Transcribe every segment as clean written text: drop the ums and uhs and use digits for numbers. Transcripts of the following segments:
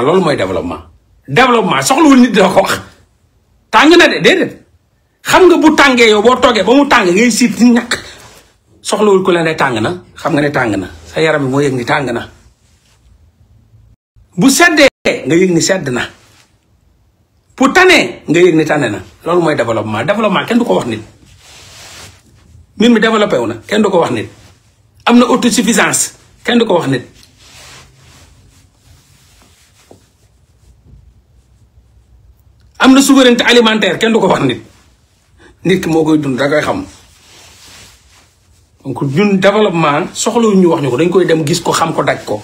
développement loolu mooy développement soxlawul nit dina ko wax tàng na de déedéet xam nga bu tàngee yow boo toogee ba mu tàng ngay siit ñàkk soxlawul ku leen ne tàng na xam nga ne tàng na sa yaram bi moo yëg ni tàng na bu seddee nga yëg ni sedd na bu tanee nga yëg ni tane na loolu mooy développement kenn du ko wax nit mbir mi développé wu na kenn du ko wax nit am na autosuffisance kenn du ko wax nit am na souveraineté alimentaire kenn du ko wax nit ki moo koy dund da koy xam donc ñun développement soxlawuñu ñu wax ñu ko dañ koy dem gis ko xam ko daj ko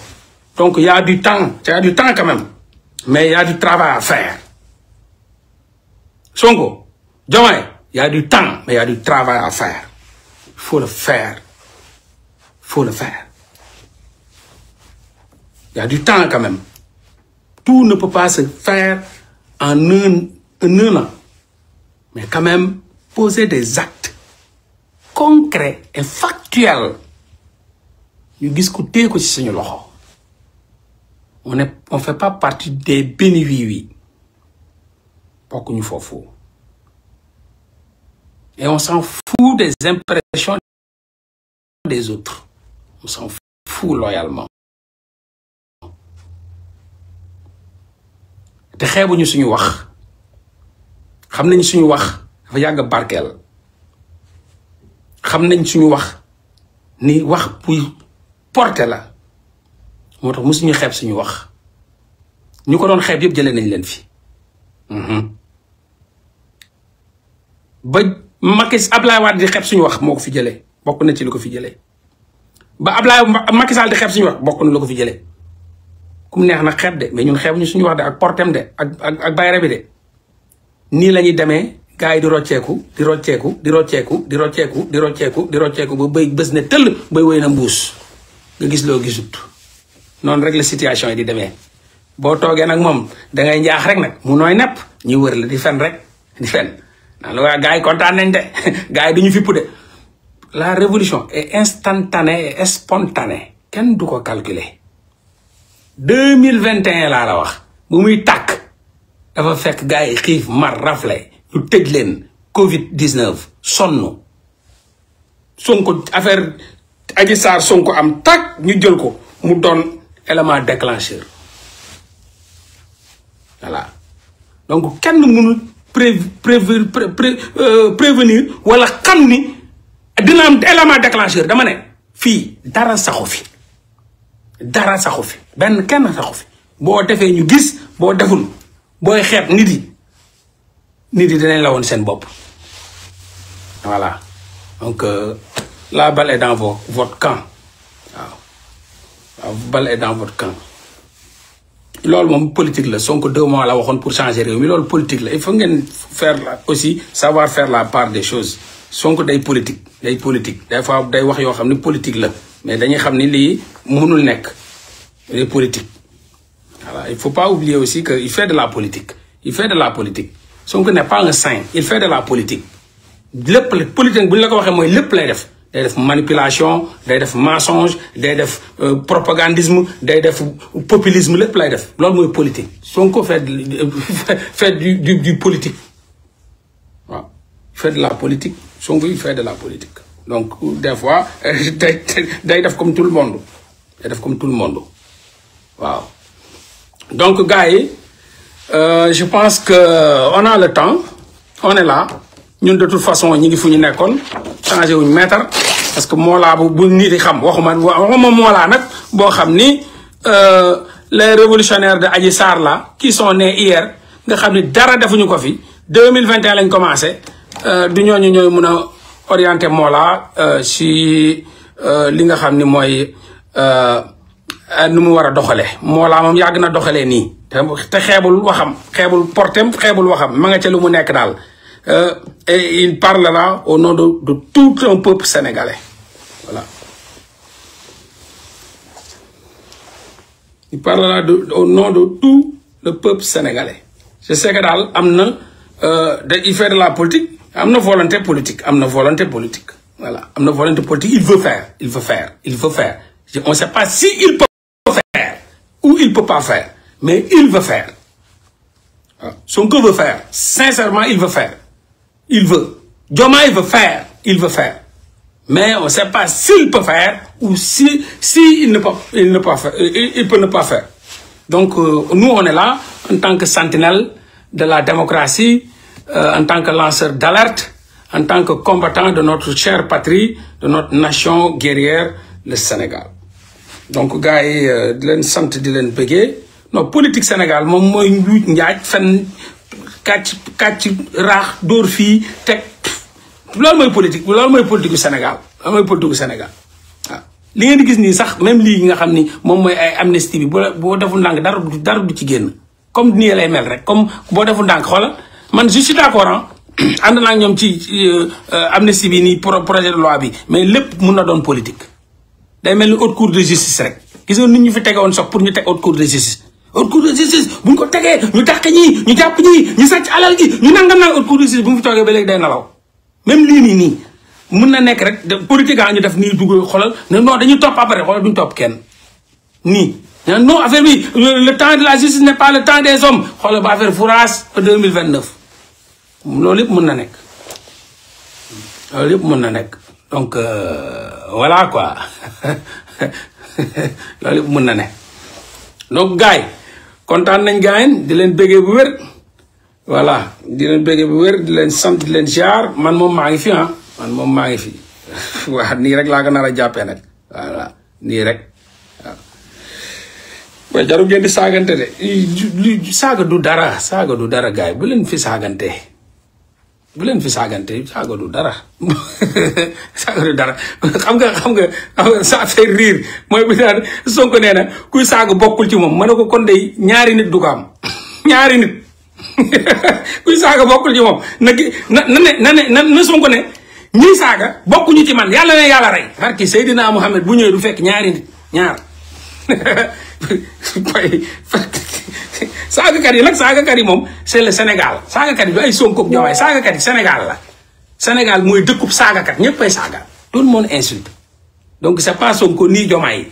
donc y a du temps quand même mais y a du travail à faire Sonko Diomaye y a du temps mais y a du travail à faire il faut le faire y a du temps quand même tout ne peut pas se faire en un an mais quand même poser des actes concrets et factuels ñu gis ko téye ko ci suñu loxo on fait pas partie des béni oui bokkuñu foofu et on s'en fout des impressions des autres on s'en fout loyalement te xeebuñu suñu wax xam nañ suñu wax dafa yàgg barkeel xam nañ suñu wax ni wax buy porté la moo tax mosuñu xeeb suñu wax ñu ko doon xeeb yëpp jëlee nañ leen fi ba Ablaye Wade di xeeb suñu wax moo ko fi jëlee bokk na ci lu ko fi jëlee ba Macky Sall di xeeb suñu wax bokk na lu ko fi jëlee kum neex na xeeb de mais ñun xeeb ñu suñu wax de ak portem de ak bayre bi de nii la ñuy demee gars yi di rocceeku ba béy bés ne tëll bay woy na mbuus nga gis loo gisut noonu rek la situation yi di demee boo toogee nag moom dangay njaax rek nag mu nooy nepp ñu wër la di fen rek di fen naan la waa gars yi kontaan nañ de gars yi duñu fipp de la révolution est instantanée et spontanée kenn du ko calculer 2021 laa la wax bu muy tàkk dafa fekk gars yi xiif mar rafle ñu tëj leen Covid 19 sonn Sonko affaire Adji Sarr Sonko am tàkk ñu jël ko mu doon élément déclencheur voilà donc kenn mënul prévenir wala xam ni dina am élément déclencheur dama ne fii dara saxu fi benn kenn saxu fi boo defee ñu gis boo deful booy xeeb nit yi dinañ la woon seen bopp voilà donc la balle est dans votre camp waaw balle est dans votre camp loolu moom politique la Sonko 2 mois la waxoon pour changer réew mi loolu politique la il faut ngeen faire aussi savoir faire la part des choses Sonko day politique des fois day wax yoo xam ne politique la mais dañuy xam ni lii mënul nekk day politique voilà il faut pas oublier aussi que il fait de la politique Sonko n'est pas un saint il fait de la politique lépp la politique bu ñu la ko waxee mooy lépp lay def day def manipulation day def mensonge day def propagandisme day def populisme lépp lay def loolu mooy politique Sonko fait du politique waaw fait de la politique Sonko il fait de la politique donc des fois day def comme tout le monde waaw donc gars yi je pense que on a le temps on est là ñun de toute façon ñi ngi fu ñu nekkoon changé wuñ mètre parce que moolaa bu nit yi xam waxuma moolaa nag boo xam ni les révolutionnaires de Adji Sarr là qui sont nés hier nga xam ni dara defuñu ko fi 2021 lañ commencé du ñooñu ñooy mun a orienté moolaa si li nga xam ni mooy nu mu war a doxalee moolaa moom yàgg na doxalee nii te xeebul waxam xeebul portem xeebul waxam ma nga ca lu mu nekk daal et il parlera au nom de tout un peuple sénégalais voilà il parlera au nom de tout le peuple sénégalais je sais que daal am na il fait de la politique am na volonté politique voilà am na volonté politique il veut faire on ne sait pas si il peut faire ou il peut pas faire mais il veut faire. Sonko veut faire. Sincèrement, il veut faire. Il veut. Diomaye veut faire. Il veut faire. Mais on ne sait pas s'il peut faire ou si il ne peut ne pas faire. Donc, nous, on est là en tant que sentinelle de la démocratie, en tant que lanceur d'alerte, en tant que combattant de notre chère patrie, de notre nation guerrière, le Sénégal. Donc, gars yi di leen sant di leen bëggee non politique Sénégal moom mooy njuuj njaaj fen kàcc raax dóor fii teg loolu mooy politique du Sénégal loolu mooy politique du Sénégal waaw. li ngeen di gis nii sax même lii nga xam ni moom mooy ay amnistie bi boo deful ndànk dara du ci génn comme nii lay mel rek comme boo deful ndànk xoolal man je suis d'accord ànd naa ñoom ci amnistie bi nii projet de loi bi mais lépp mun na doon politique. day mel ni haute cour de justice rek gis nga nit ñu fi tegewoon sax pour ñu teg haute cour de justice. haute cour de justice bu ñu ko tegee ñu dàq ñii ñu jàpp ñii ñu sàcc alal gi ñu nangam haute cour de justice bu mu fi toogee ba léegi day nalaw même lii nii mun na nekk rek de politique ñu def nii dugg xoolal ne non dañuy topp après xoolal duñ topp kenn nii. non affaire bi le temps de la justice n'est pas le temps des hommes xoolal ba affaire fourage ba 2029 loolu yëpp mun na nekk loolu yëpp mun na nekk. donc voilà quoi loolu mën na ne donc gars yi kontaan nañ gars yi di leen bëggee bu wér voilà di leen bëggee bu wér di leen sant di leen ziar man moom maa ngi fi man moom maa ngi fi waaw nii rek laa ko nar a jàppee nag voilà nii rek waaw. waaye jarul ngeen di saagante de saaga du dara gars yi bu leen fi saagante. bu leen fi saagante saaga du dara saaga du dara xam nga ça fait rire mooy bu daan Sonko nee na kuy saaga bokkul ci moom ma ne ko kon de ñaari nit du ko am ñaari nit kuy saaga bokkul ci moom na Sonko ne ñuy saaga bokkuñu ci man yàlla ne yàlla rey barki Seydina Mohamed bu ñëwee du fekk ñaari nit ñaar saagakat yi nag saagakat yi moom c'est le Sénégal saagakat yi du ay Sonko ak Diomaye saagakat yi Sénégal la Sénégal mooy dëkkub saagakat ñëpp ay saaga tout le monde insulte donc c'est pas Sonko nii Diomaye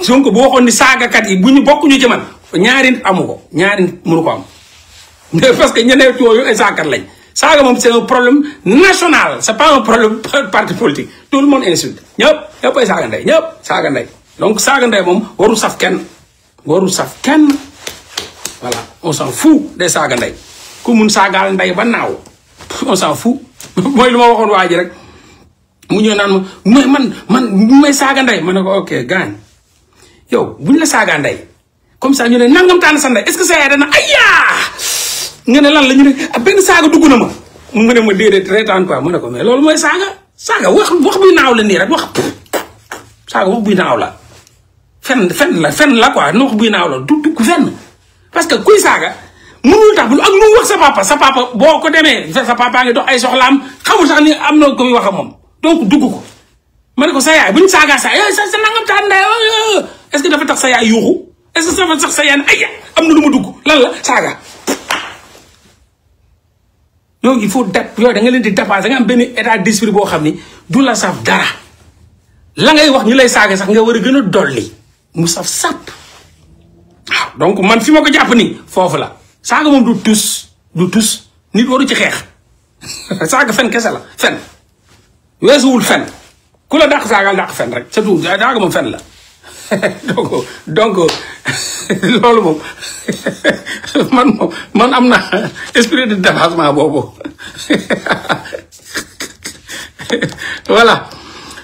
Sonko bu waxoon ni saagakat yi bu ñu bokkuñu ci man ñaari nit amu ko ñaari nit mënu ko am parce que ñeneen yooyu ay saagakat lañ saaga moom c'est un problème national c'est pas un problème parti politique tout le monde insulte ñëpp ay saaga ndey ñëpp saaga ndey donc saaga ndey moom warul saf kenn voilà on s'en fout des saaga ndey ku mun saagaal ndey ba naaw on s'en fout mooy lu ma waxoon waa ji rek mu ñëw naan ma man may saaga ndey ma ne ko ok gaañ yow buñ la saagaa ndey comme ça ñu ne nangam taan sa ndey est-ce que sa yaay dana ayyaa nga ne lan la ñu ne benn saaga dugg na ma mu ne ma déedéet reetaan quoi mu ne ko mais loolu mooy saaga wax buy naaw la nii rek wax buy naaw la fen la quoi wax buy naaw la du dugg fenn parce que kuy saaga mënul tax bu ak lu wax sa papa boo ko demee sa papa ngi dox ay soxlaam xamul sax ni am na ko muy wax ak moom donc dugg ko ma ne ko sa yaay bu ñu saagaa sa nangam taan ndey est-ce que dafa tax sa yaay yuuxu est-ce que dafa tax sa yaay ay am na lu ma dugg lan la saaga donc il faut yooyu da nga leen di dépasser da nga am benn état d'esprit boo xam ni du la saf dara la ngay wax ñu lay saaga sax nga war a gën a dolli mu saf sàpp waaw donc man fi ma ko jàpp nii foofu la saaga moom du tus nit waru ci xeex saaga fen kese la fen weesuwul fen ku la dàq saagal dàq fen rek c'est tout saaga moom fen la donc loolu moom man am na esprit de dépassement boobu voilà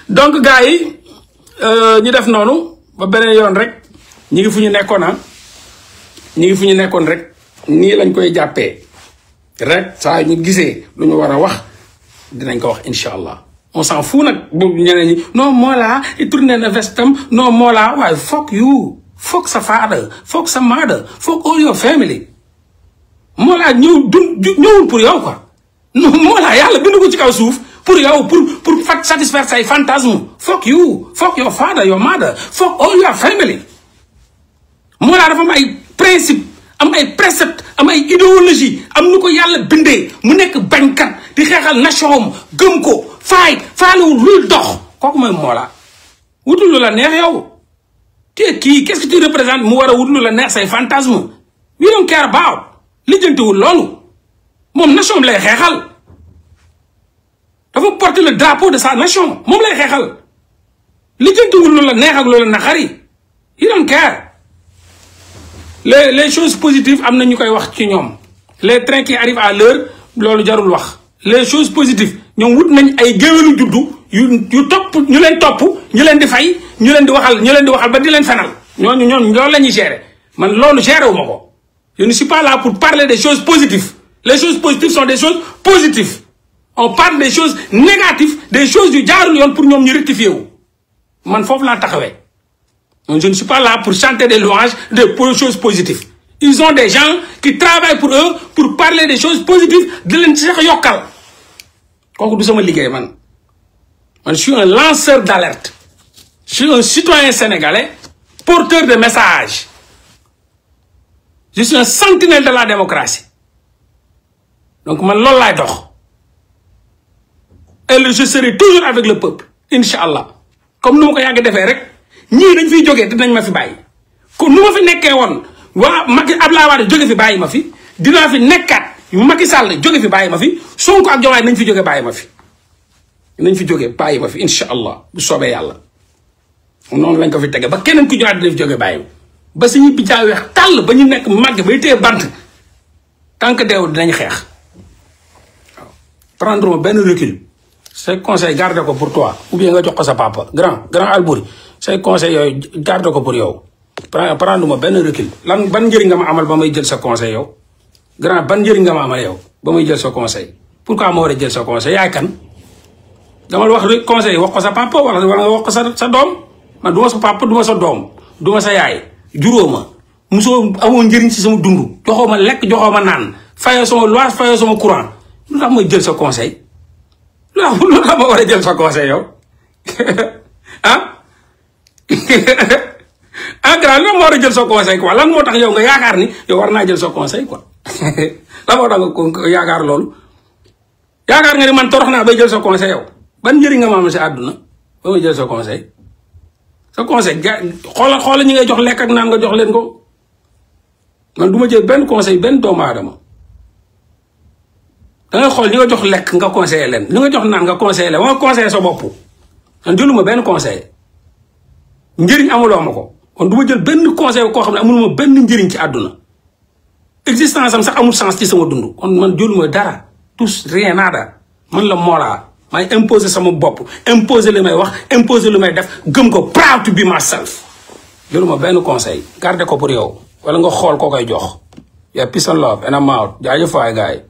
donc gars yi ñu def noonu ba beneen yoon rek ñi ngi fu ñu nekkoon rek nii lañ koy jàppee rek saa ñu gisee lu ñu war a wax dinañ ko wax incha allah on s'en fout nag bu ñeneen ñi non Mollah i tourné na vestam non Mollah waaye fuck you fuck sa father fuck sa mother fuck all your family Mollah ñëwul pour yow quoi non Mollah yàlla bindu ko ci kaw suuf pour yow pour satisfaire say fantasme fuck you fuck your father your mother fuck all your family Mollah dafa am ay principe am ay précepte am ay idéologie am nu ko yàlla bindee mu nekk bañkat di xeexal nation am gëm ko faalewul luy dox kooku mooy Mollah wutul lu la neex yow tu es qui? Qu'est-ce que tu représentes? mu war a wut lu la neex say fantasme. we don't care about lijjantiwul loolu moom nation bi lay xeexal dafa porter le drapeau de sa nation moom lay xeexal lijjantiwul lu la neex ak lu la naqari. you don't care. les choses positives am na ñu koy wax ci ñoom les trains qui arrivent à l'heure loolu jarul wax. les choses positives ñoom wut nañ ay géwélu juddu yu topp ñu leen topp ñu leen di fay ñu leen di waxal ba di leen fenal ñooñu loolu la ñuy gérer man loolu gérer wu ma ko. je ne suis pas là pour parler des choses positives. Les choses positives sont des choses positives. On parle des choses négatives, des choses du jaarul yoon pour ñoom ñu rectifier wu. man foofu laa taxawee. Donc je ne suis pas là pour chanter des louanges des choses positives. Ils ont des gens qui travaillent pour eux pour parler des choses positives di leen ci sax yokkal. kooku du sama liggéey man. Man je suis un lanceur d'alerte. Je suis un citoyen sénégalais porteur de messages. Je suis un sentinelle de la démocratie. Donc man loolu laay dox. Et je serai toujours avec le peuple incha-allah comme nu ma ko yàgg defee rek ñii dañ fiy jógee dinañ ma fi bàyyi. kon nu ma fi nekkee woon waa Macky Abdoulaye Wade jóge fi bàyyi ma fi dinaa fi nekkaat Macky Sall jóge fi bàyyi ma fi Sonko ak Diomaye nañ fi jóge bàyyi ma fi. nañ fi jóge bàyyi ma fi incha-allah bu soobee yàlla noonu lañ ko fi tege ba keneen ku ñëwaat dina fi jóge bàyyi ba suñu bijaa weex tàll ba ñu nekk màgg bay téye bant tant que deewul dinañ xeex waaw prendre ma benn recul. say conseil garde ko pour toi ou bien nga jox ko sa papa grand Albouri say conseil yooyu garde ko pour yow prendre ma benn recul lan ban njëriñ nga ma amal ba may jël sa conseil yow grand ban njëriñ nga ma amal yow ba may jël sa conseil pourquoi ma war a jël sa conseil yaay kan dama wax conseil wax ko sa papa wala nga wax ko sa doom man du ma sa papa du ma sa doom du ma sa yaay juróo ma musoo amoo njëriñ ci sama dund joxoo ma lekk joxoo ma naan fayoo sama loyer fayoo sama courant lu tax may jël sa conseil lu tax ma war a jël sa conseil yow ah grand lan moo war a jël sa conseil quoi lan moo tax yow nga yaakaar ni yow war naa jël sa conseil quoi lan moo tax nga yaakaar loolu yaakaar nga ni man torox naa bay jël sa conseil yow ban njëriñ nga ma am si àdduna ba may jël sa conseil xoola ñi ngay jox lekk ak naan nga jox leen ko man du ma jël benn conseil benn doomu aadama da ngay xool ñi nga jox lekk nga conseillé leen ñi nga jox naan nga conseillé leen nga conseillé sa bopp man jëluma benn conseil njëriñ amuloo ma ko kon du ma jël benn conseil koo xam ne amuluma benn njëriñ ci àdduna existence am sax amul sens ci sama dund kon man jëluma dara tous rien nada man la moolaa may imposer sama bopp imposer li may wax imposer lu may def gëm ko proud to be myself jëluma benn conseil garde ko pour yow wala nga xool koo koy jox yaa peace and love and I'm out jaajëf waay gars yi